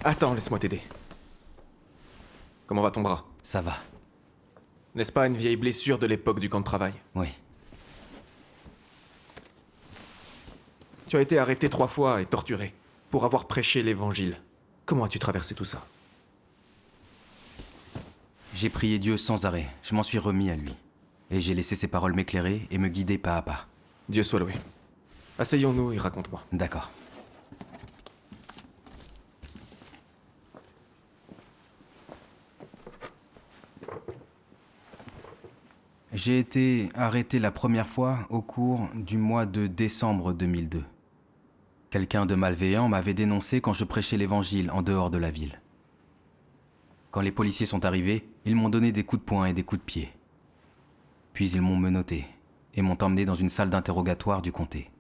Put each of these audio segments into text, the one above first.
Attends, laisse-moi t'aider. Comment va ton bras? Ça va. N'est-ce pas une vieille blessure de l'époque du camp de travail? Oui. Tu as été arrêté 3 fois et torturé pour avoir prêché l'évangile. Comment as-tu traversé tout ça? J'ai prié Dieu sans arrêt. Je m'en suis remis à lui. Et j'ai laissé ses paroles m'éclairer et me guider pas à pas. Dieu soit loué. Asseyons-nous et raconte-moi. D'accord. J'ai été arrêté la première fois au cours du mois de décembre 2002. Quelqu'un de malveillant m'avait dénoncé quand je prêchais l'évangile en dehors de la ville. Quand les policiers sont arrivés, ils m'ont donné des coups de poing et des coups de pied. Puis ils m'ont menotté et m'ont emmené dans une salle d'interrogatoire du comté.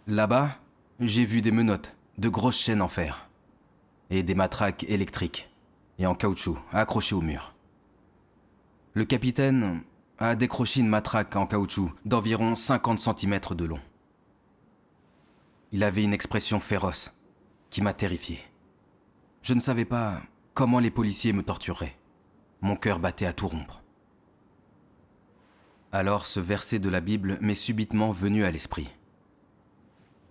Là-bas, j'ai vu des menottes, de grosses chaînes en fer, et des matraques électriques et en caoutchouc accrochées au mur. Le capitaine a décroché une matraque en caoutchouc d'environ 50 cm de long. Il avait une expression féroce qui m'a terrifié. Je ne savais pas comment les policiers me tortureraient. Mon cœur battait à tout rompre. Alors ce verset de la Bible m'est subitement venu à l'esprit.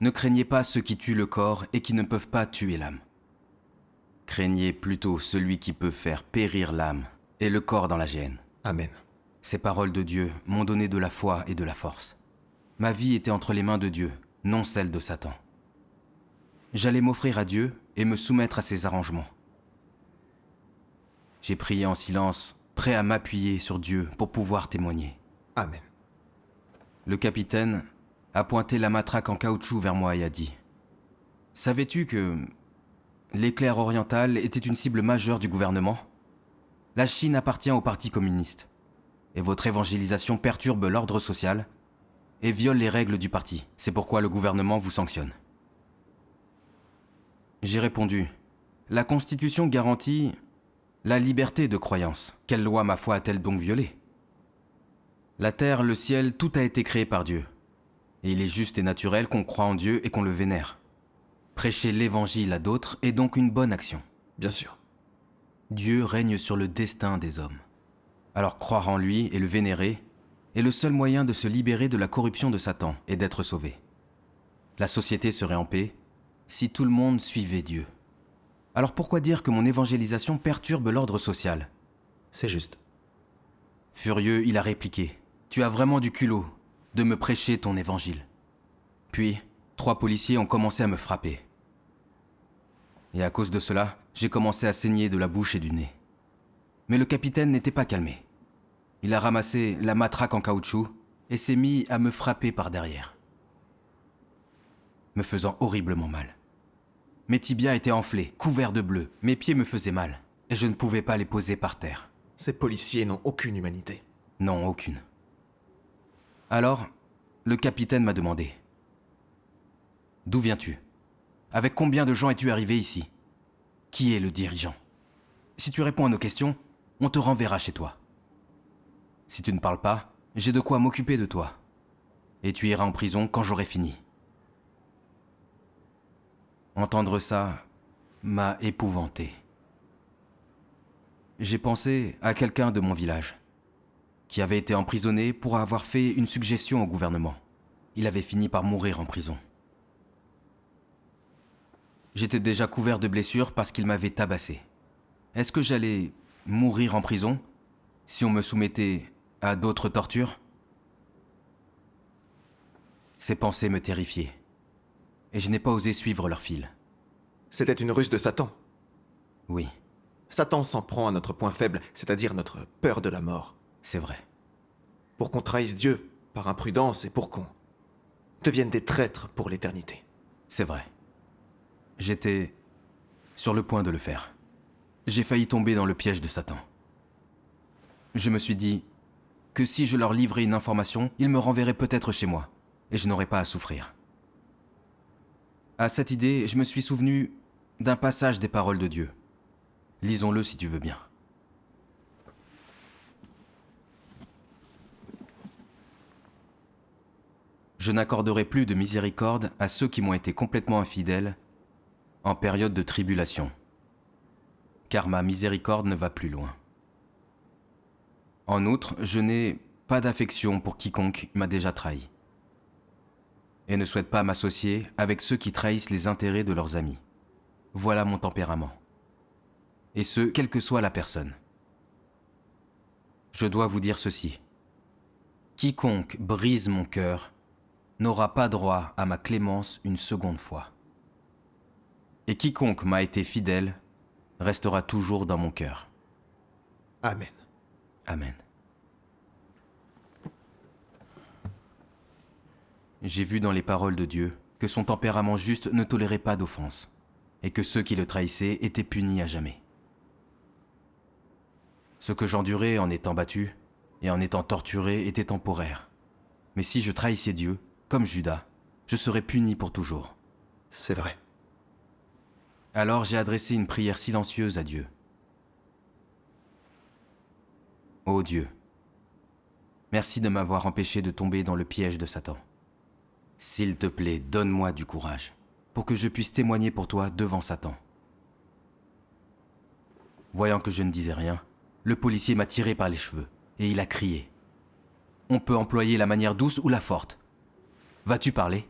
Ne craignez pas ceux qui tuent le corps et qui ne peuvent pas tuer l'âme. Craignez plutôt celui qui peut faire périr l'âme et le corps dans la géhenne. Amen. Ces paroles de Dieu m'ont donné de la foi et de la force. Ma vie était entre les mains de Dieu, non celle de Satan. J'allais m'offrir à Dieu et me soumettre à ses arrangements. J'ai prié en silence, prêt à m'appuyer sur Dieu pour pouvoir témoigner. Amen. Le capitaine a pointé la matraque en caoutchouc vers moi et a dit « Savais-tu que l'éclair oriental était une cible majeure du gouvernement ? La Chine appartient au Parti communiste, et votre évangélisation perturbe l'ordre social et viole les règles du parti. C'est pourquoi le gouvernement vous sanctionne. » J'ai répondu « La Constitution garantit la liberté de croyance. Quelle loi ma foi a-t-elle donc violée ? La terre, le ciel, tout a été créé par Dieu. Et il est juste et naturel qu'on croie en Dieu et qu'on le vénère. Prêcher l'évangile à d'autres est donc une bonne action. Bien sûr. Dieu règne sur le destin des hommes. Alors croire en lui et le vénérer est le seul moyen de se libérer de la corruption de Satan et d'être sauvé. La société serait en paix si tout le monde suivait Dieu. Alors pourquoi dire que mon évangélisation perturbe l'ordre social ? C'est juste. Furieux, il a répliqué « Tu as vraiment du culot de me prêcher ton évangile. » Puis, 3 policiers ont commencé à me frapper. Et à cause de cela, j'ai commencé à saigner de la bouche et du nez. Mais le capitaine n'était pas calmé. Il a ramassé la matraque en caoutchouc et s'est mis à me frapper par derrière, me faisant horriblement mal. Mes tibias étaient enflés, couverts de bleu, mes pieds me faisaient mal, et je ne pouvais pas les poser par terre. Ces policiers n'ont aucune humanité. Non, aucune. Alors, le capitaine m'a demandé « D'où viens-tu ? Avec combien de gens es-tu arrivé ici ? Qui est le dirigeant ? Si tu réponds à nos questions, on te renverra chez toi. Si tu ne parles pas, j'ai de quoi m'occuper de toi. Et tu iras en prison quand j'aurai fini. » Entendre ça m'a épouvanté. J'ai pensé à quelqu'un de mon village qui avait été emprisonné pour avoir fait une suggestion au gouvernement. Il avait fini par mourir en prison. J'étais déjà couvert de blessures parce qu'il m'avait tabassé. Est-ce que j'allais mourir en prison si on me soumettait à d'autres tortures ? Ces pensées me terrifiaient, et je n'ai pas osé suivre leur fil. C'était une ruse de Satan. Oui, Satan s'en prend à notre point faible, c'est-à-dire notre peur de la mort. c'est vrai. Pour qu'on trahisse Dieu par imprudence et pour qu'on devienne des traîtres pour l'éternité. C'est vrai. J'étais sur le point de le faire. J'ai failli tomber dans le piège de Satan. Je me suis dit que si je leur livrais une information, ils me renverraient peut-être chez moi, et je n'aurais pas à souffrir. À cette idée, je me suis souvenu d'un passage des paroles de Dieu. Lisons-le si tu veux bien. Je n'accorderai plus de miséricorde à ceux qui m'ont été complètement infidèles en période de tribulation, car ma miséricorde ne va plus loin. En outre, je n'ai pas d'affection pour quiconque m'a déjà trahi, et ne souhaite pas m'associer avec ceux qui trahissent les intérêts de leurs amis. Voilà mon tempérament. Et ce, quelle que soit la personne. Je dois vous dire ceci. Quiconque brise mon cœur n'aura pas droit à ma clémence une seconde fois. Et quiconque m'a été fidèle restera toujours dans mon cœur. Amen. Amen. J'ai vu dans les paroles de Dieu que son tempérament juste ne tolérait pas d'offense, et que ceux qui le trahissaient étaient punis à jamais. Ce que j'endurais en étant battu et en étant torturé était temporaire. Mais si je trahissais Dieu, comme Judas, je serais puni pour toujours. C'est vrai. Alors j'ai adressé une prière silencieuse à Dieu. Ô Dieu, merci de m'avoir empêché de tomber dans le piège de Satan. S'il te plaît, donne-moi du courage, pour que je puisse témoigner pour toi devant Satan. Voyant que je ne disais rien, le policier m'a tiré par les cheveux, et il a crié. On peut employer la manière douce ou la forte. Vas-tu parler ?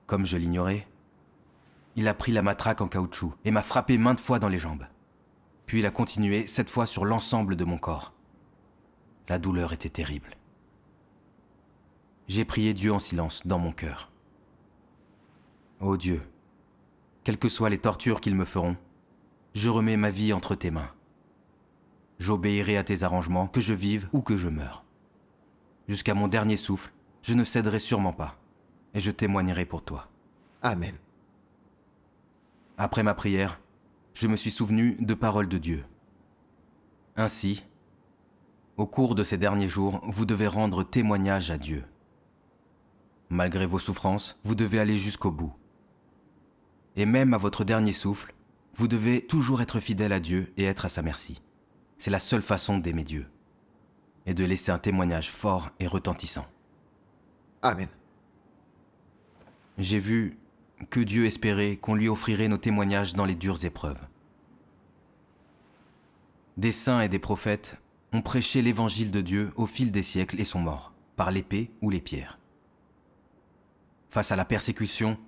Comme je l'ignorais, il a pris la matraque en caoutchouc et m'a frappé maintes fois dans les jambes. Puis il a continué, cette fois sur l'ensemble de mon corps. La douleur était terrible. J'ai prié Dieu en silence, dans mon cœur. Ô Dieu, quelles que soient les tortures qu'ils me feront, je remets ma vie entre tes mains. J'obéirai à tes arrangements, que je vive ou que je meure. Jusqu'à mon dernier souffle, je ne céderai sûrement pas, et je témoignerai pour toi. Amen. Après ma prière, je me suis souvenu de paroles de Dieu. Ainsi, au cours de ces derniers jours, vous devez rendre témoignage à Dieu. Malgré vos souffrances, vous devez aller jusqu'au bout. Et même à votre dernier souffle, vous devez toujours être fidèle à Dieu et être à sa merci. C'est la seule façon d'aimer Dieu et de laisser un témoignage fort et retentissant. Amen. J'ai vu que Dieu espérait qu'on lui offrirait nos témoignages dans les dures épreuves. Des saints et des prophètes ont prêché l'évangile de Dieu au fil des siècles et sont morts, par l'épée ou les pierres. Face à la persécution,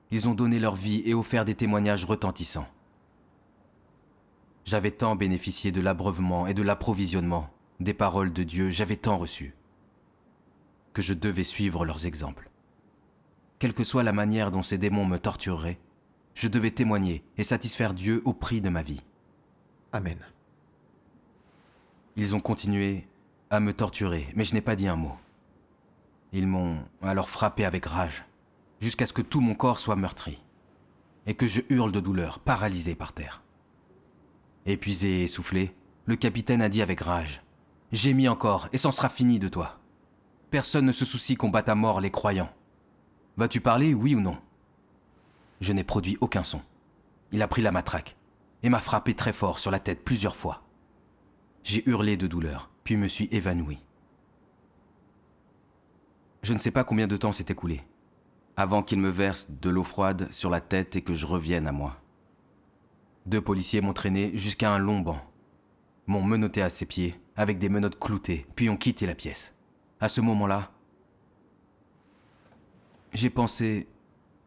ils ont donné leur vie et offert des témoignages retentissants. J'avais tant bénéficié de l'abreuvement et de l'approvisionnement des paroles de Dieu, j'avais tant reçu, que je devais suivre leurs exemples. Quelle que soit la manière dont ces démons me tortureraient, je devais témoigner et satisfaire Dieu au prix de ma vie. Amen. Ils ont continué à me torturer, mais je n'ai pas dit un mot. Ils m'ont alors frappé avec rage, jusqu'à ce que tout mon corps soit meurtri, et que je hurle de douleur, paralysé par terre. Épuisé et essoufflé, le capitaine a dit avec rage « Gémis encore, et c'en sera fini de toi. Personne ne se soucie qu'on batte à mort les croyants. Vas-tu parler, oui ou non ?» Je n'ai produit aucun son. Il a pris la matraque et m'a frappé très fort sur la tête plusieurs fois. J'ai hurlé de douleur, puis me suis évanoui. Je ne sais pas combien de temps s'est écoulé, avant qu'il me verse de l'eau froide sur la tête et que je revienne à moi. 2 policiers m'ont traîné jusqu'à un long banc, m'ont menotté à ses pieds avec des menottes cloutées, puis ont quitté la pièce. À ce moment-là, j'ai pensé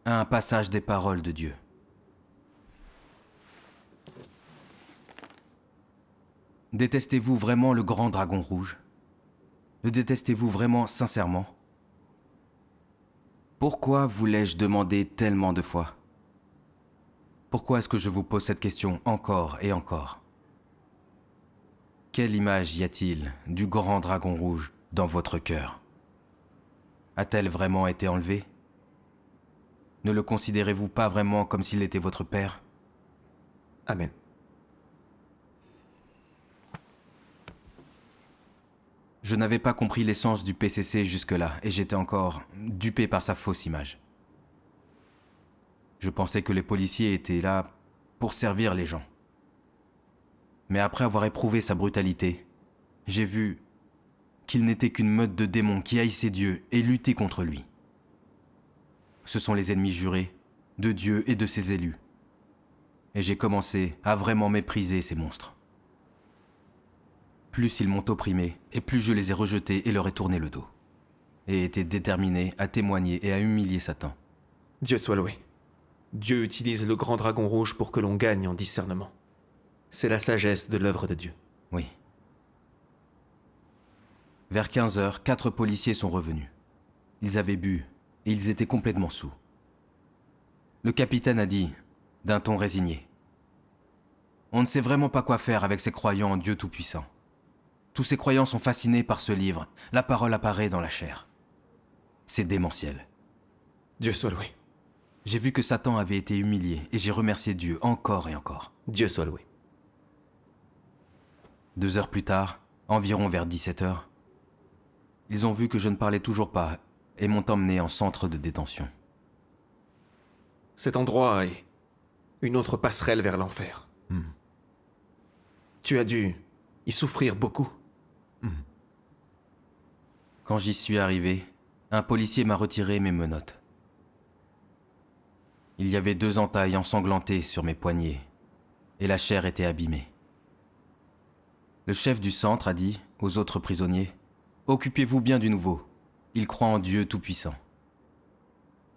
à un passage des paroles de Dieu. Détestez-vous vraiment le grand dragon rouge ? Le détestez-vous vraiment sincèrement ? Pourquoi vous l'ai-je demandé tellement de fois ? Pourquoi est-ce que je vous pose cette question encore et encore ? Quelle image y a-t-il du grand dragon rouge dans votre cœur ? A-t-elle vraiment été enlevée ? Ne le considérez-vous pas vraiment comme s'il était votre père ? Amen. Je n'avais pas compris l'essence du PCC jusque-là et j'étais encore dupé par sa fausse image. Je pensais que les policiers étaient là pour servir les gens. Mais après avoir éprouvé sa brutalité, j'ai vu qu'il n'était qu'une meute de démons qui haïssaient Dieu et luttaient contre lui. Ce sont les ennemis jurés de Dieu et de ses élus. Et j'ai commencé à vraiment mépriser ces monstres. Plus ils m'ont opprimé, et plus je les ai rejetés et leur ai tourné le dos. Et été déterminé à témoigner et à humilier Satan. Dieu soit loué. Dieu utilise le grand dragon rouge pour que l'on gagne en discernement. C'est la sagesse de l'œuvre de Dieu. Oui. Vers 15h, 4 policiers sont revenus. Ils avaient bu, et ils étaient complètement saouls. Le capitaine a dit, d'un ton résigné, « On ne sait vraiment pas quoi faire avec ces croyants en Dieu Tout-Puissant. Tous ces croyants sont fascinés par ce livre. La parole apparaît dans la chair. C'est démentiel. » Dieu soit loué. J'ai vu que Satan avait été humilié, et j'ai remercié Dieu encore et encore. Dieu soit loué. 2 heures plus tard, environ vers 17h, ils ont vu que je ne parlais toujours pas et m'ont emmené en centre de détention. Cet endroit est une autre passerelle vers l'enfer. Tu as dû y souffrir beaucoup. Quand j'y suis arrivé, un policier m'a retiré mes menottes. Il y avait 2 entailles ensanglantées sur mes poignets et la chair était abîmée. Le chef du centre a dit aux autres prisonniers « Occupez-vous bien du nouveau, il croit en Dieu Tout-Puissant. »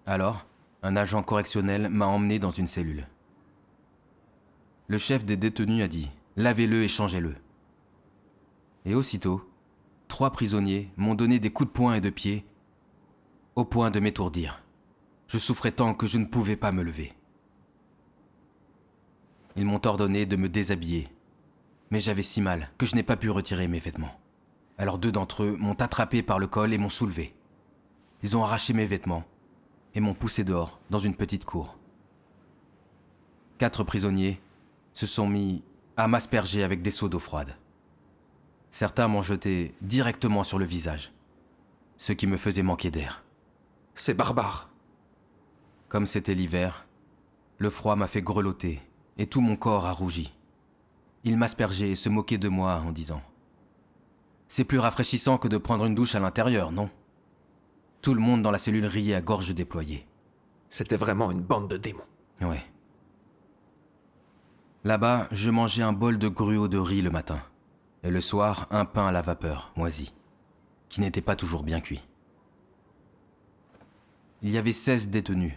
Alors, un agent correctionnel m'a emmené dans une cellule. Le chef des détenus a dit « Lavez-le et changez-le. » Et aussitôt, 3 prisonniers m'ont donné des coups de poing et de pied au point de m'étourdir. Je souffrais tant que je ne pouvais pas me lever. Ils m'ont ordonné de me déshabiller, mais j'avais si mal que je n'ai pas pu retirer mes vêtements. Alors 2 d'entre eux m'ont attrapé par le col et m'ont soulevé. Ils ont arraché mes vêtements et m'ont poussé dehors, dans une petite cour. 4 prisonniers se sont mis à m'asperger avec des seaux d'eau froide. Certains m'ont jeté directement sur le visage, ce qui me faisait manquer d'air. C'est barbare. Comme c'était l'hiver, le froid m'a fait grelotter et tout mon corps a rougi. Ils m'aspergeaient et se moquaient de moi en disant « C'est plus rafraîchissant que de prendre une douche à l'intérieur, non ?» Tout le monde dans la cellule riait à gorge déployée. C'était vraiment une bande de démons. Ouais. Là-bas, je mangeais un bol de gruau de riz le matin. Et le soir, un pain à la vapeur, moisi, qui n'était pas toujours bien cuit. Il y avait 16 détenus,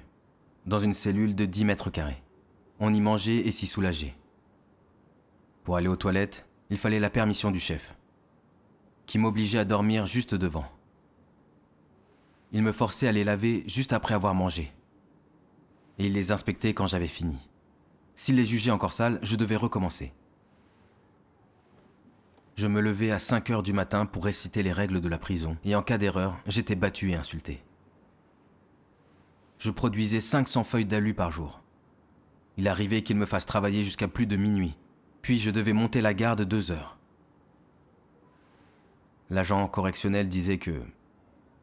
dans une cellule de 10 mètres carrés. On y mangeait et s'y soulageait. Pour aller aux toilettes, il fallait la permission du chef, qui m'obligeait à dormir juste devant. Il me forçait à les laver juste après avoir mangé. Et il les inspectait quand j'avais fini. S'il les jugeait encore sales, je devais recommencer. Je me levais à 5 heures du matin pour réciter les règles de la prison, et en cas d'erreur, j'étais battu et insulté. Je produisais 500 feuilles d'alu par jour. Il arrivait qu'il me fasse travailler jusqu'à plus de minuit, puis je devais monter la garde 2 heures. L'agent correctionnel disait que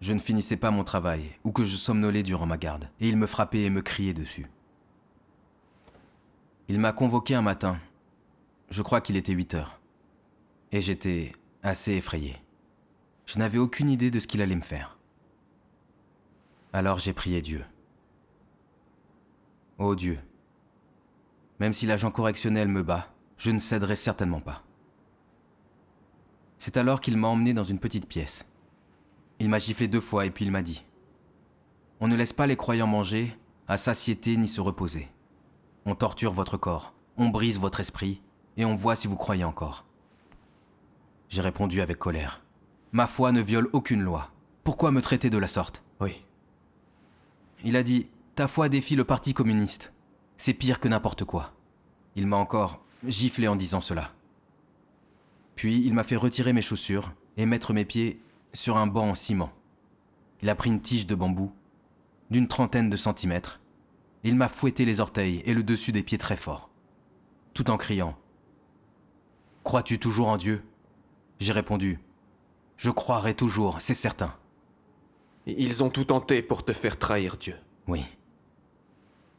je ne finissais pas mon travail ou que je somnolais durant ma garde, et il me frappait et me criait dessus. Il m'a convoqué un matin, je crois qu'il était 8 heures, et j'étais assez effrayé. Je n'avais aucune idée de ce qu'il allait me faire. Alors j'ai prié Dieu. Ô Dieu, même si l'agent correctionnel me bat, je ne céderai certainement pas. C'est alors qu'il m'a emmené dans une petite pièce. Il m'a giflé 2 fois et puis il m'a dit « On ne laisse pas les croyants manger, à satiété ni se reposer. On torture votre corps, on brise votre esprit, et on voit si vous croyez encore. » J'ai répondu avec colère. « Ma foi ne viole aucune loi. Pourquoi me traiter de la sorte ?» Oui. Il a dit « Ta foi défie le parti communiste. C'est pire que n'importe quoi. » Il m'a encore giflé en disant cela. Puis il m'a fait retirer mes chaussures et mettre mes pieds sur un banc en ciment. Il a pris une tige de bambou d'une 30aine de centimètres. Et il m'a fouetté les orteils et le dessus des pieds très fort, tout en criant « Crois-tu toujours en Dieu ?» J'ai répondu « Je croirai toujours, c'est certain. » Ils ont tout tenté pour te faire trahir Dieu. Oui.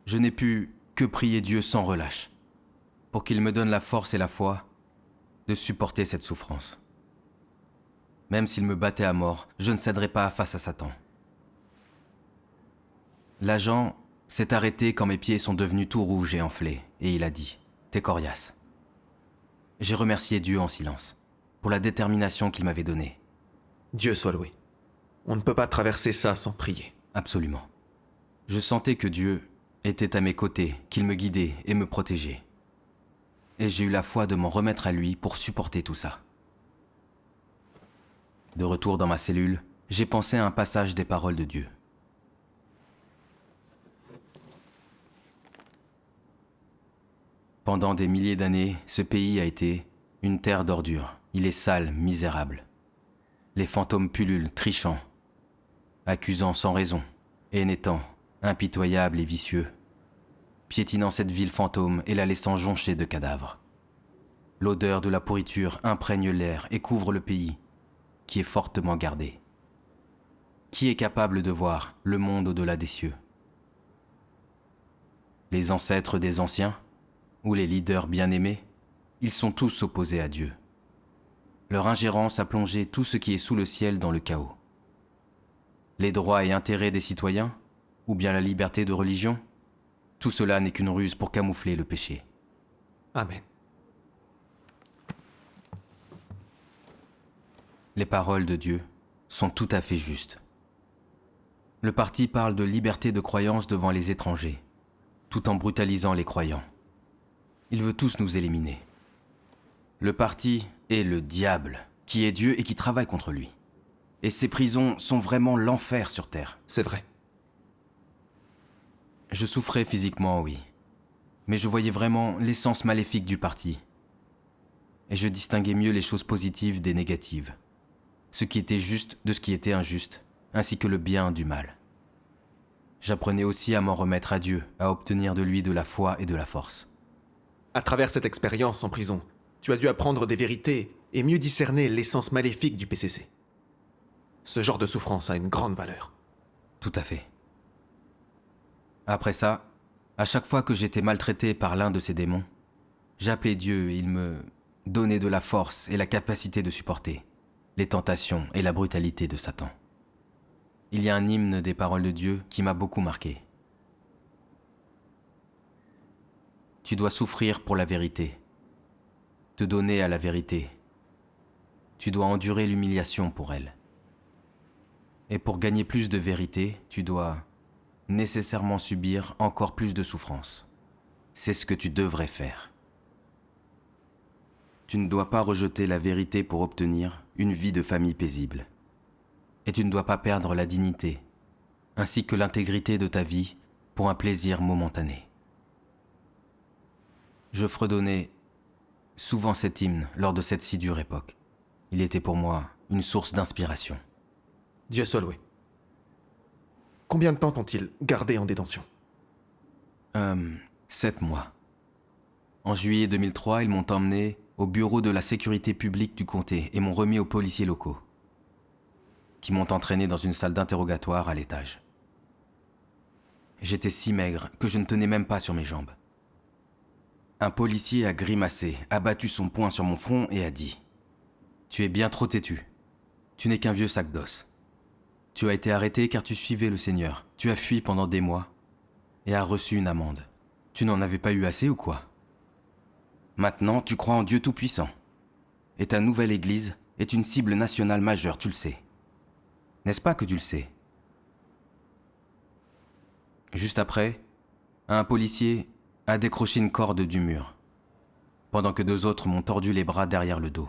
Je n'ai pu que prier Dieu sans relâche, pour qu'il me donne la force et la foi de supporter cette souffrance. Même s'il me battait à mort, je ne céderais pas face à Satan. L'agent s'est arrêté quand mes pieds sont devenus tout rouges et enflés, et il a dit « T'es coriace ». J'ai remercié Dieu en silence, pour la détermination qu'il m'avait donnée. Dieu soit loué. On ne peut pas traverser ça sans prier. Absolument. Je sentais que Dieu était à mes côtés, qu'il me guidait et me protégeait. Et j'ai eu la foi de m'en remettre à lui pour supporter tout ça. De retour dans ma cellule, j'ai pensé à un passage des paroles de Dieu. Pendant des milliers d'années, ce pays a été une terre d'ordures. Il est sale, misérable. Les fantômes pullulent, trichant, accusant sans raison, et n'étant impitoyables et vicieux, piétinant cette ville fantôme et la laissant joncher de cadavres. L'odeur de la pourriture imprègne l'air et couvre le pays, qui est fortement gardé. Qui est capable de voir le monde au-delà des cieux? Les ancêtres des anciens, ou les leaders bien-aimés, ils sont tous opposés à Dieu. Leur ingérence a plongé tout ce qui est sous le ciel dans le chaos. Les droits et intérêts des citoyens, ou bien la liberté de religion, tout cela n'est qu'une ruse pour camoufler le péché. Amen. Les paroles de Dieu sont tout à fait justes. Le parti parle de liberté de croyance devant les étrangers, tout en brutalisant les croyants. Il veut tous nous éliminer. Le parti est le diable, qui est Dieu et qui travaille contre lui. Et ces prisons sont vraiment l'enfer sur terre. C'est vrai. Je souffrais physiquement, oui. Mais je voyais vraiment l'essence maléfique du parti. Et je distinguais mieux les choses positives des négatives. Ce qui était juste de ce qui était injuste, ainsi que le bien du mal. J'apprenais aussi à m'en remettre à Dieu, à obtenir de lui de la foi et de la force. À travers cette expérience en prison, tu as dû apprendre des vérités et mieux discerner l'essence maléfique du PCC. Ce genre de souffrance a une grande valeur. Tout à fait. Après ça, à chaque fois que j'étais maltraité par l'un de ces démons, j'appelais Dieu et il me donnait de la force et la capacité de supporter les tentations et la brutalité de Satan. Il y a un hymne des paroles de Dieu qui m'a beaucoup marqué. Tu dois souffrir pour la vérité, te donner à la vérité. Tu dois endurer l'humiliation pour elle. Et pour gagner plus de vérité, tu dois nécessairement subir encore plus de souffrance. C'est ce que tu devrais faire. Tu ne dois pas rejeter la vérité pour obtenir une vie de famille paisible. Et tu ne dois pas perdre la dignité, ainsi que l'intégrité de ta vie pour un plaisir momentané. Je fredonnais souvent cet hymne lors de cette si dure époque. Il était pour moi une source d'inspiration. Dieu soit loué. Combien de temps t'ont-ils gardé en détention? 7 mois. En juillet 2003, ils m'ont emmené au bureau de la sécurité publique du comté et m'ont remis aux policiers locaux, qui m'ont entraîné dans une salle d'interrogatoire à l'étage. J'étais si maigre que je ne tenais même pas sur mes jambes. Un policier a grimacé, a battu son poing sur mon front et a dit « Tu es bien trop têtu. Tu n'es qu'un vieux sac d'os. Tu as été arrêté car tu suivais le Seigneur. Tu as fui pendant des mois et as reçu une amende. Tu n'en avais pas eu assez ou quoi? Maintenant, tu crois en Dieu Tout-Puissant. Et ta nouvelle église est une cible nationale majeure, tu le sais. N'est-ce pas que tu le sais ?» Juste après, un policier a décroché une corde du mur, pendant que 2 autres m'ont tordu les bras derrière le dos.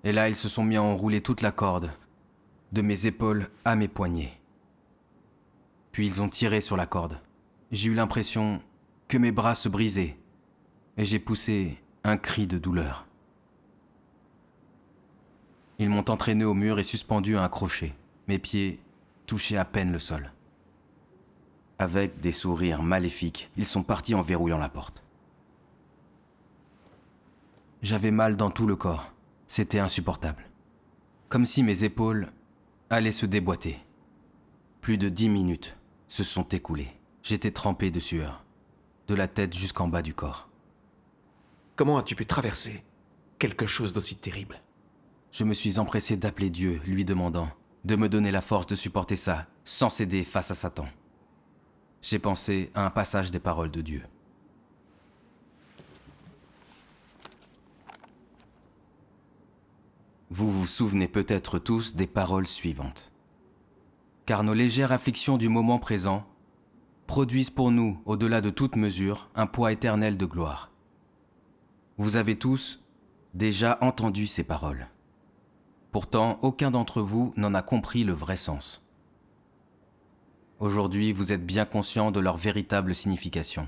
Et là, ils se sont mis à enrouler toute la corde, de mes épaules à mes poignets. Puis ils ont tiré sur la corde. J'ai eu l'impression que mes bras se brisaient, et j'ai poussé un cri de douleur. Ils m'ont entraîné au mur et suspendu à un crochet. Mes pieds touchaient à peine le sol. Avec des sourires maléfiques, ils sont partis en verrouillant la porte. J'avais mal dans tout le corps. C'était insupportable. Comme si mes épaules allaient se déboîter. Plus de 10 minutes se sont écoulées. J'étais trempé de sueur, de la tête jusqu'en bas du corps. Comment as-tu pu traverser quelque chose d'aussi terrible? Je me suis empressé d'appeler Dieu, lui demandant de me donner la force de supporter ça, sans céder face à Satan. j'ai pensé à un passage des paroles de Dieu. Vous vous souvenez peut-être tous des paroles suivantes. Car nos légères afflictions du moment présent produisent pour nous, au-delà de toute mesure, un poids éternel de gloire. Vous avez tous déjà entendu ces paroles. Pourtant, aucun d'entre vous n'en a compris le vrai sens. Aujourd'hui, vous êtes bien conscients de leur véritable signification.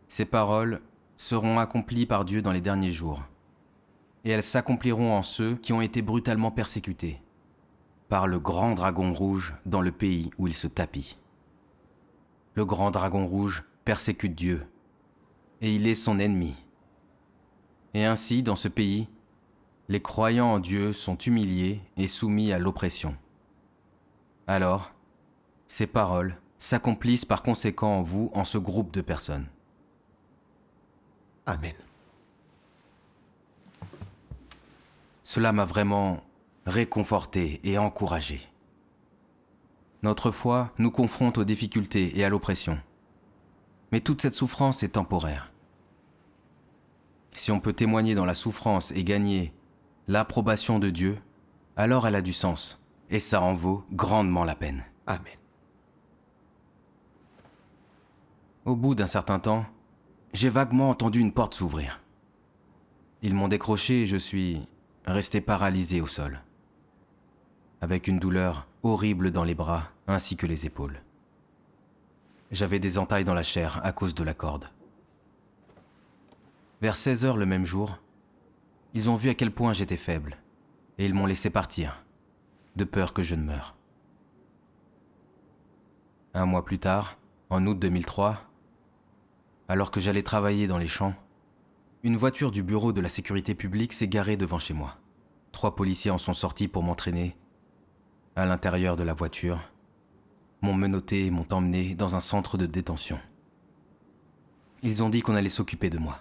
Ces paroles seront accomplies par Dieu dans les derniers jours, et elles s'accompliront en ceux qui ont été brutalement persécutés par le grand dragon rouge dans le pays où il se tapit. Le grand dragon rouge persécute Dieu, et il est son ennemi. Et ainsi, dans ce pays, les croyants en Dieu sont humiliés et soumis à l'oppression. Alors, ces paroles s'accomplissent par conséquent en vous, en ce groupe de personnes. Amen. Cela m'a vraiment réconforté et encouragé. Notre foi nous confronte aux difficultés et à l'oppression. Mais toute cette souffrance est temporaire. Si on peut témoigner dans la souffrance et gagner l'approbation de Dieu, alors elle a du sens, et ça en vaut grandement la peine. Amen. Au bout d'un certain temps, j'ai vaguement entendu une porte s'ouvrir. Ils m'ont décroché et je suis resté paralysé au sol, avec une douleur horrible dans les bras ainsi que les épaules. J'avais des entailles dans la chair à cause de la corde. Vers 16 heures le même jour, ils ont vu à quel point j'étais faible, et ils m'ont laissé partir, de peur que je ne meure. Un mois plus tard, en août 2003, alors que j'allais travailler dans les champs, une voiture du bureau de la sécurité publique s'est garée devant chez moi. 3 policiers en sont sortis pour m'entraîner. À l'intérieur de la voiture, m'ont menotté et m'ont emmené dans un centre de détention. Ils ont dit qu'on allait s'occuper de moi.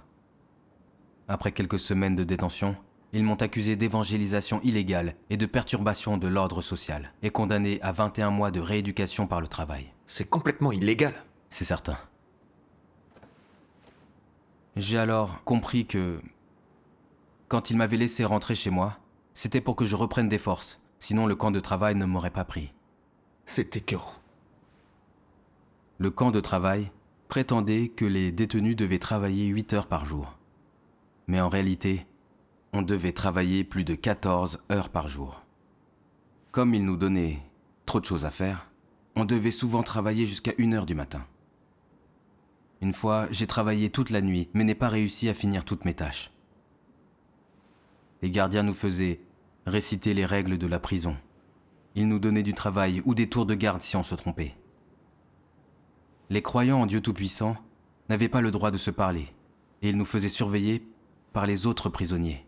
Après quelques semaines de détention, ils m'ont accusé d'évangélisation illégale et de perturbation de l'ordre social et condamné à 21 mois de rééducation par le travail. C'est complètement illégal. C'est certain. J'ai alors compris que, quand ils m'avaient laissé rentrer chez moi, c'était pour que je reprenne des forces, sinon le camp de travail ne m'aurait pas pris. C'est écœurant. Le camp de travail prétendait que les détenus devaient travailler 8 heures par jour. Mais en réalité, on devait travailler plus de 14 heures par jour. Comme ils nous donnaient trop de choses à faire, on devait souvent travailler jusqu'à 1 heure du matin. Une fois, j'ai travaillé toute la nuit, mais n'ai pas réussi à finir toutes mes tâches. Les gardiens nous faisaient réciter les règles de la prison. Ils nous donnaient du travail ou des tours de garde si on se trompait. Les croyants en Dieu Tout-Puissant n'avaient pas le droit de se parler, et ils nous faisaient surveiller par les autres prisonniers.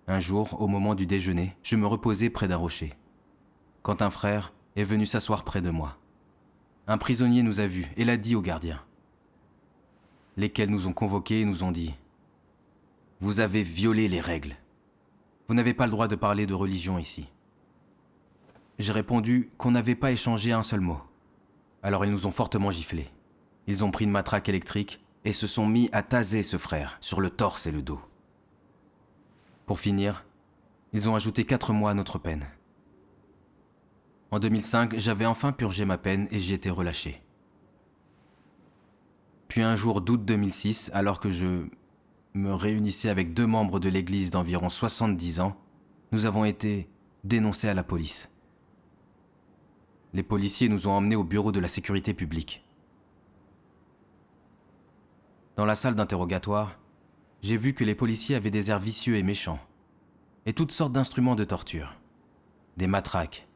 Un jour, au moment du déjeuner, je me reposais près d'un rocher, quand un frère est venu s'asseoir près de moi. Un prisonnier nous a vus et l'a dit aux gardiens, lesquels nous ont convoqués et nous ont dit « Vous avez violé les règles. Vous n'avez pas le droit de parler de religion ici. » J'ai répondu qu'on n'avait pas échangé un seul mot. Alors ils nous ont fortement giflés. Ils ont pris une matraque électrique et se sont mis à taser ce frère sur le torse et le dos. Pour finir, ils ont ajouté 4 mois à notre peine. En 2005, j'avais enfin purgé ma peine et j'y étais relâché. Puis un jour d'août 2006, alors que je me réunissais avec 2 membres de l'église d'environ 70 ans, nous avons été dénoncés à la police. Les policiers nous ont emmenés au bureau de la sécurité publique. Dans la salle d'interrogatoire, j'ai vu que les policiers avaient des airs vicieux et méchants, et toutes sortes d'instruments de torture. Des matraques,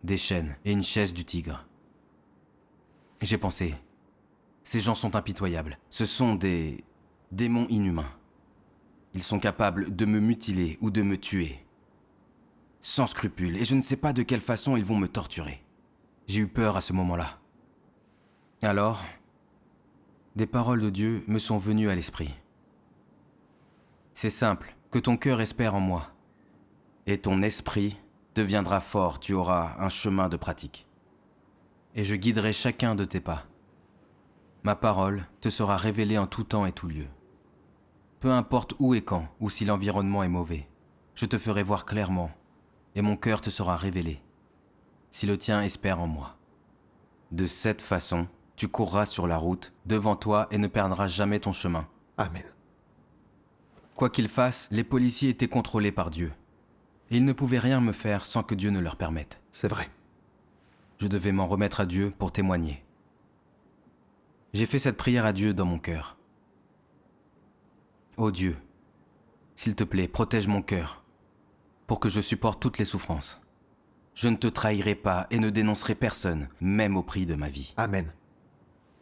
des chaînes et une chaise du tigre. J'ai pensé, ces gens sont impitoyables, ce sont des démons inhumains. Ils sont capables de me mutiler ou de me tuer, sans scrupule, et je ne sais pas de quelle façon ils vont me torturer. J'ai eu peur à ce moment-là. Alors, des paroles de Dieu me sont venues à l'esprit. C'est simple, que ton cœur espère en moi, et ton esprit deviendra fort, tu auras un chemin de pratique. et je guiderai chacun de tes pas. Ma parole te sera révélée en tout temps et tout lieu. Peu importe où et quand, ou si l'environnement est mauvais, je te ferai voir clairement, et mon cœur te sera révélé, si le tien espère en moi. De cette façon, tu courras sur la route devant toi et ne perdras jamais ton chemin. Amen. Quoi qu'ils fassent, les policiers étaient contrôlés par Dieu. Et ils ne pouvaient rien me faire sans que Dieu ne leur permette. C'est vrai. Je devais m'en remettre à Dieu pour témoigner. J'ai fait cette prière à Dieu dans mon cœur. Ô Dieu, s'il te plaît, protège mon cœur, pour que je supporte toutes les souffrances. Je ne te trahirai pas et ne dénoncerai personne, même au prix de ma vie. Amen.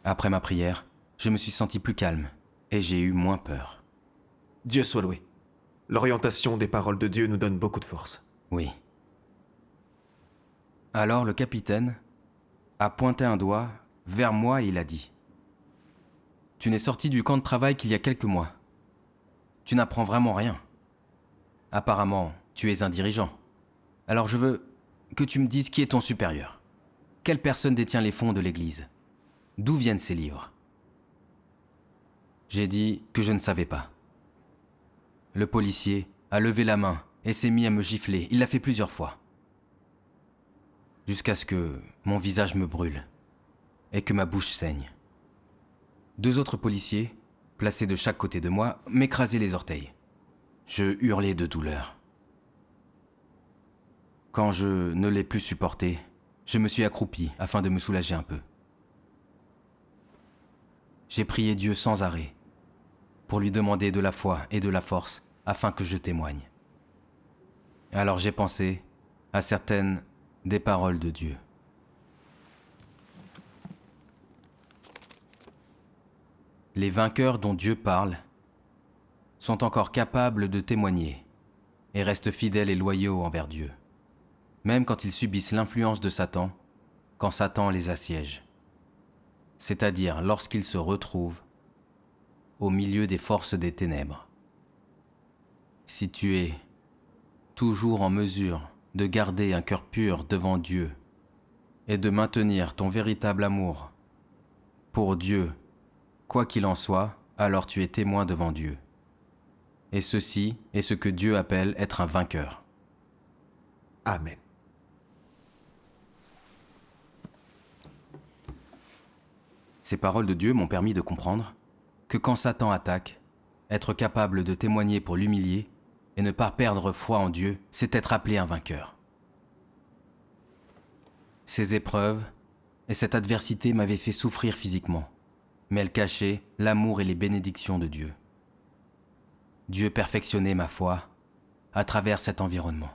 Après ma prière, je me suis senti plus calme et j'ai eu moins peur. Dieu soit loué. L'orientation des paroles de Dieu nous donne beaucoup de force. Oui. Alors le capitaine a pointé un doigt vers moi et il a dit « Tu n'es sorti du camp de travail qu'il y a quelques mois. Tu n'apprends vraiment rien. Apparemment, tu es un dirigeant. Alors je veux que tu me dises qui est ton supérieur. Quelle personne détient les fonds de l'Église? D'où viennent ces livres ?» J'ai dit que je ne savais pas. Le policier a levé la main et s'est mis à me gifler. Il l'a fait plusieurs fois. Jusqu'à ce que mon visage me brûle et que ma bouche saigne. 2 autres policiers, placés de chaque côté de moi, m'écrasaient les orteils. Je hurlais de douleur. Quand je ne l'ai plus supporté, je me suis accroupi afin de me soulager un peu. J'ai prié Dieu sans arrêt pour lui demander de la foi et de la force afin que je témoigne. Alors j'ai pensé à certaines des paroles de Dieu. Les vainqueurs dont Dieu parle sont encore capables de témoigner et restent fidèles et loyaux envers Dieu, même quand ils subissent l'influence de Satan, quand Satan les assiège, c'est-à-dire lorsqu'ils se retrouvent au milieu des forces des ténèbres. Si tu es toujours en mesure de garder un cœur pur devant Dieu et de maintenir ton véritable amour pour Dieu, quoi qu'il en soit, alors tu es témoin devant Dieu. Et ceci est ce que Dieu appelle être un vainqueur. Amen. Ces paroles de Dieu m'ont permis de comprendre que quand Satan attaque, être capable de témoigner pour l'humilier et ne pas perdre foi en Dieu, c'est être appelé un vainqueur. Ces épreuves et cette adversité m'avaient fait souffrir physiquement, mais elles cachaient l'amour et les bénédictions de Dieu. Dieu perfectionnait ma foi à travers cet environnement.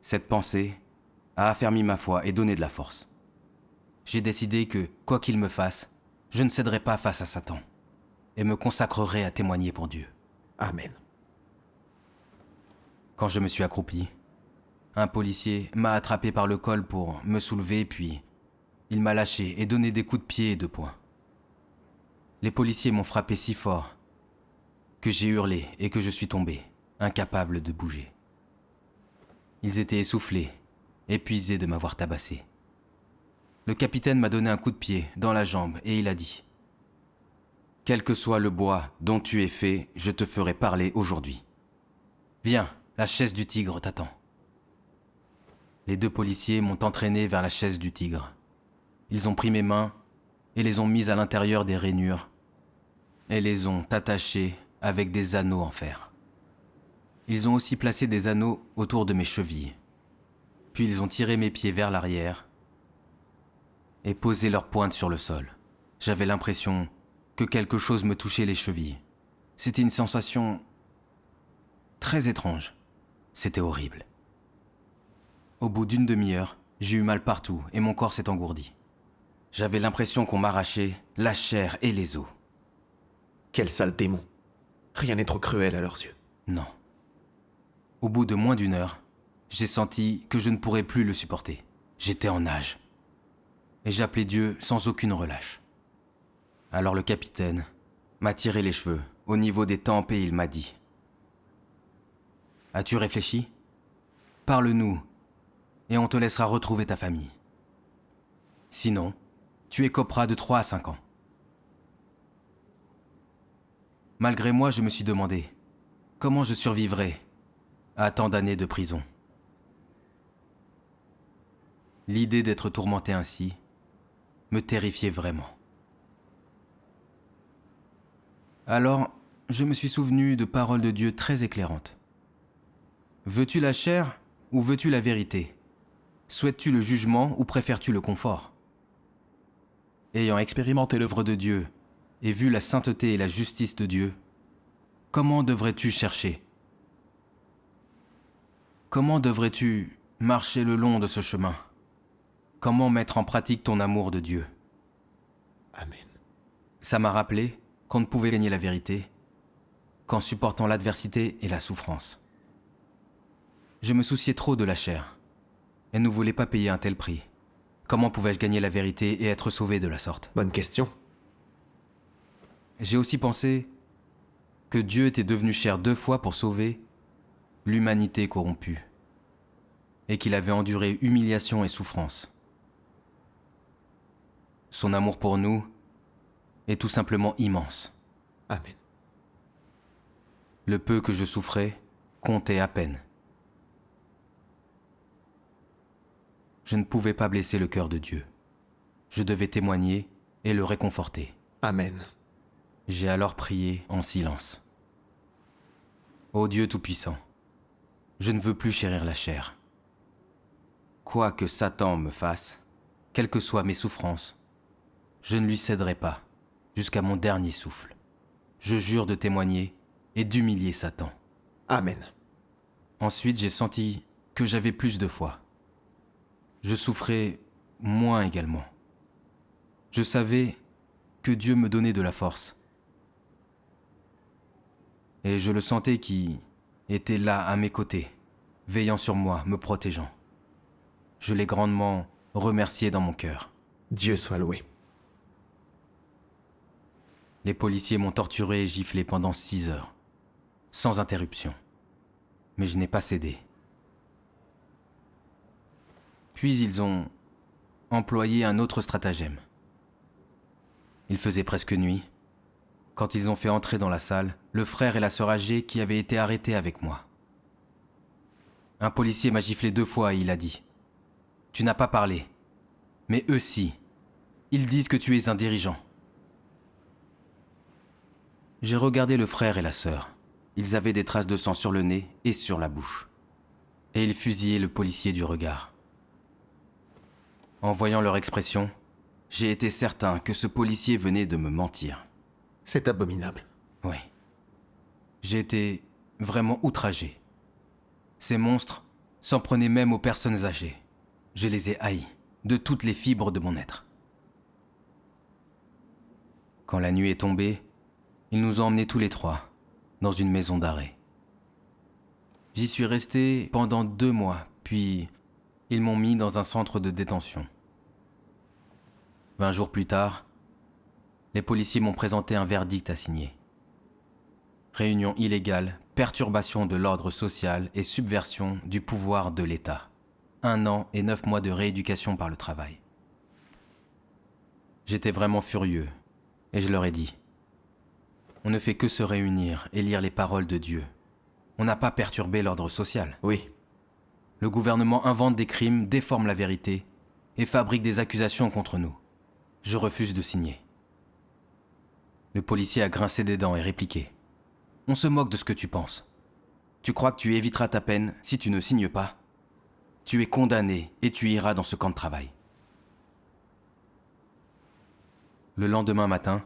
Cette pensée a affermi ma foi et donné de la force. J'ai décidé que, quoi qu'il me fasse, je ne céderai pas face à Satan et me consacrerai à témoigner pour Dieu. Amen. Quand je me suis accroupi, un policier m'a attrapé par le col pour me soulever, puis il m'a lâché et donné des coups de pied et de poing. Les policiers m'ont frappé si fort que j'ai hurlé et que je suis tombé, incapable de bouger. Ils étaient essoufflés, épuisés de m'avoir tabassé. Le capitaine m'a donné un coup de pied dans la jambe et il a dit « Quel que soit le bois dont tu es fait, je te ferai parler aujourd'hui. Viens, la chaise du tigre t'attend. » Les 2 policiers m'ont entraîné vers la chaise du tigre. Ils ont pris mes mains et les ont mises à l'intérieur des rainures et les ont attachées avec des anneaux en fer. Ils ont aussi placé des anneaux autour de mes chevilles. Puis ils ont tiré mes pieds vers l'arrière et posé leurs pointes sur le sol. J'avais l'impression que quelque chose me touchait les chevilles. C'était une sensation très étrange. C'était horrible. Au bout d'1 demi-heure, j'ai eu mal partout et mon corps s'est engourdi. J'avais l'impression qu'on m'arrachait la chair et les os. Quel sale démon. Rien n'est trop cruel à leurs yeux. Non. Au bout de moins d'1 heure, j'ai senti que je ne pourrais plus le supporter. J'étais en nage. Et j'appelais Dieu sans aucune relâche. Alors le capitaine m'a tiré les cheveux au niveau des tempes et il m'a dit « As-tu réfléchi? Parle-nous et on te laissera retrouver ta famille. » Sinon, tu écoperas de 3 à 5 ans. Malgré moi, je me suis demandé comment je survivrais à tant d'années de prison. L'idée d'être tourmenté ainsi me terrifiait vraiment. Alors, je me suis souvenu de paroles de Dieu très éclairantes. Veux-tu la chair ou veux-tu la vérité? Souhaites-tu le jugement ou préfères-tu le confort? Ayant expérimenté l'œuvre de Dieu et vu la sainteté et la justice de Dieu, comment devrais-tu chercher? Comment devrais-tu marcher le long de ce chemin? Comment mettre en pratique ton amour de Dieu? Amen. Ça m'a rappelé qu'on ne pouvait gagner la vérité qu'en supportant l'adversité et la souffrance. Je me souciais trop de la chair et ne voulais pas payer un tel prix. Comment pouvais-je gagner la vérité et être sauvé de la sorte? Bonne question. J'ai aussi pensé que Dieu était devenu chair 2 fois pour sauver l'humanité corrompue et qu'il avait enduré humiliation et souffrance. Son amour pour nous est tout simplement immense. Amen. Le peu que je souffrais comptait à peine. Je ne pouvais pas blesser le cœur de Dieu. Je devais témoigner et le réconforter. Amen. J'ai alors prié en silence. Ô Dieu Tout-Puissant, je ne veux plus chérir la chair. Quoi que Satan me fasse, quelles que soient mes souffrances, je ne lui céderai pas jusqu'à mon dernier souffle. Je jure de témoigner et d'humilier Satan. Amen. Ensuite, j'ai senti que j'avais plus de foi. Je souffrais moins également. Je savais que Dieu me donnait de la force. Et je le sentais qui était là à mes côtés, veillant sur moi, me protégeant. Je l'ai grandement remercié dans mon cœur. Dieu soit loué. Les policiers m'ont torturé et giflé pendant 6 heures, sans interruption. Mais je n'ai pas cédé. Puis ils ont employé un autre stratagème. Il faisait presque nuit, quand ils ont fait entrer dans la salle le frère et la sœur âgée qui avaient été arrêtés avec moi. Un policier m'a giflé 2 fois et il a dit « Tu n'as pas parlé, mais eux si. Ils disent que tu es un dirigeant. » J'ai regardé le frère et la sœur. Ils avaient des traces de sang sur le nez et sur la bouche. Et ils fusillaient le policier du regard. En voyant leur expression, j'ai été certain que ce policier venait de me mentir. C'est abominable. Oui. J'ai été vraiment outragé. Ces monstres s'en prenaient même aux personnes âgées. Je les ai haïs, de toutes les fibres de mon être. Quand la nuit est tombée, ils nous ont emmenés tous les 3 dans une maison d'arrêt. J'y suis resté pendant 2 mois, puis ils m'ont mis dans un centre de détention. 20 jours plus tard, les policiers m'ont présenté un verdict à signer. Réunion illégale, perturbation de l'ordre social et subversion du pouvoir de l'État. 1 an et 9 mois de rééducation par le travail. J'étais vraiment furieux et je leur ai dit « On ne fait que se réunir et lire les paroles de Dieu. On n'a pas perturbé l'ordre social. Oui. Le gouvernement invente des crimes, déforme la vérité et fabrique des accusations contre nous. Je refuse de signer. » Le policier a grincé des dents et répliqué « On se moque de ce que tu penses. Tu crois que tu éviteras ta peine si tu ne signes pas? Tu es condamné et tu iras dans ce camp de travail. » Le lendemain matin,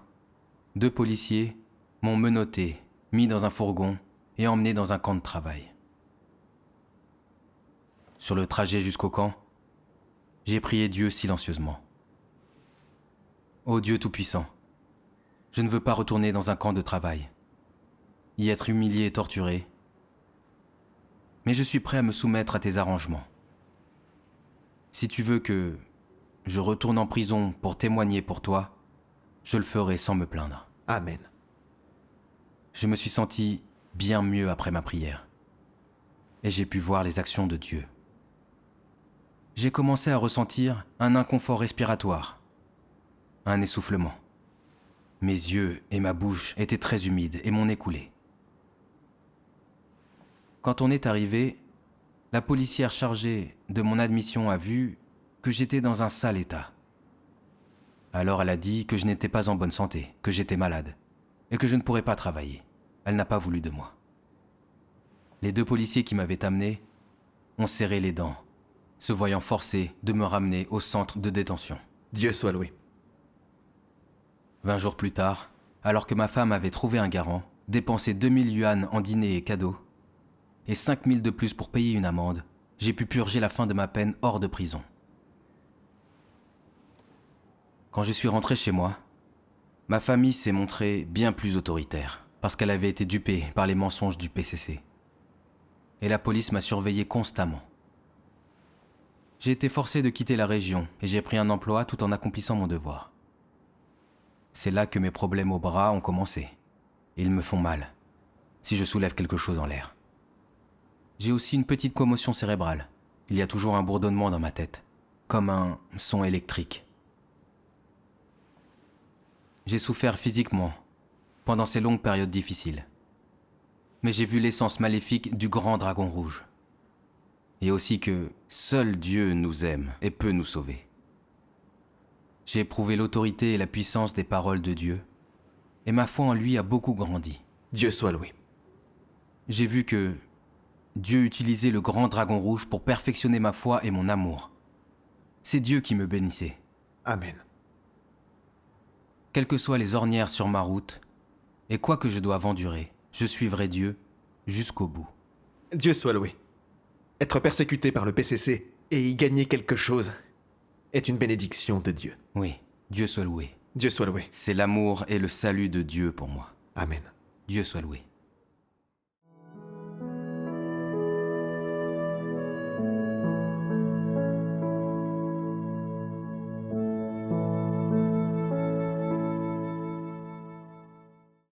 2 policiers m'ont menotté, mis dans un fourgon et emmené dans un camp de travail. Sur le trajet jusqu'au camp, j'ai prié Dieu silencieusement. Ô Dieu Tout-Puissant, je ne veux pas retourner dans un camp de travail, y être humilié et torturé, mais je suis prêt à me soumettre à tes arrangements. Si tu veux que je retourne en prison pour témoigner pour toi, je le ferai sans me plaindre. Amen. Je me suis senti bien mieux après ma prière, et j'ai pu voir les actions de Dieu. j'ai commencé à ressentir un inconfort respiratoire, un essoufflement. Mes yeux et ma bouche étaient très humides et mon nez coulait. Quand on est arrivé, la policière chargée de mon admission a vu que j'étais dans un sale état. Alors elle a dit que je n'étais pas en bonne santé, que j'étais malade et que je ne pourrais pas travailler. Elle n'a pas voulu de moi. Les 2 policiers qui m'avaient amené ont serré les dents, se voyant forcés de me ramener au centre de détention. Dieu soit loué. 20 jours plus tard, alors que ma femme avait trouvé un garant, dépensé 2000 yuan en dîner et cadeaux, et 5000 de plus pour payer une amende, j'ai pu purger la fin de ma peine hors de prison. Quand je suis rentré chez moi, ma famille s'est montrée bien plus autoritaire, parce qu'elle avait été dupée par les mensonges du PCC. Et la police m'a surveillé constamment. J'ai été forcé de quitter la région et j'ai pris un emploi tout en accomplissant mon devoir. C'est là que mes problèmes au bras ont commencé. Ils me font mal, si je soulève quelque chose en l'air. J'ai aussi une petite commotion cérébrale. Il y a toujours un bourdonnement dans ma tête, comme un son électrique. J'ai souffert physiquement pendant ces longues périodes difficiles. Mais j'ai vu l'essence maléfique du grand dragon rouge. Et aussi que seul Dieu nous aime et peut nous sauver. J'ai éprouvé l'autorité et la puissance des paroles de Dieu, et ma foi en lui a beaucoup grandi. Dieu soit loué. J'ai vu que Dieu utilisait le grand dragon rouge pour perfectionner ma foi et mon amour. C'est Dieu qui me bénissait. Amen. Quelles que soient les ornières sur ma route, et quoi que je doive endurer, je suivrai Dieu jusqu'au bout. Dieu soit loué. Être persécuté par le PCC et y gagner quelque chose est une bénédiction de Dieu. Oui, Dieu soit loué. Dieu soit loué. C'est l'amour et le salut de Dieu pour moi. Amen. Dieu soit loué.